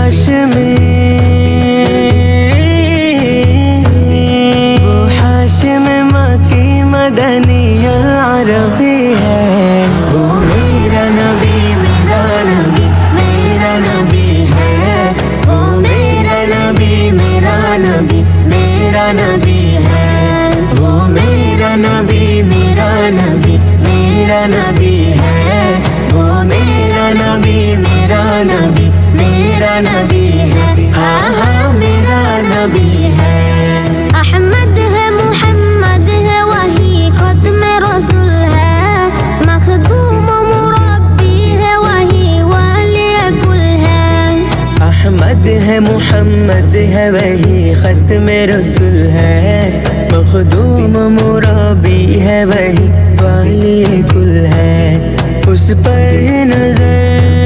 हाशमी, वो हाशिम मक्की मदनी अरबी है। वो मेरा नबी मेरा नबी मेरा नबी है। वो मेरा नबी मेरा नबी मेरा नबी है। वो मेरा नबी मेरा नबी मेरा नबी है। वो मेरा नबी मेरा नबी मेरा नबी है। हाँ हाँ मेरा नबी है। अहमद है मुहम्मद है वही खत्म रसूल है। मखदूम मुरब्बी है वही वाली कुल है। अहमद है मुहम्मद है वही खत्म रसूल है। मखदूम मुरब्बी है वही वाली कुल है। उस पर नजर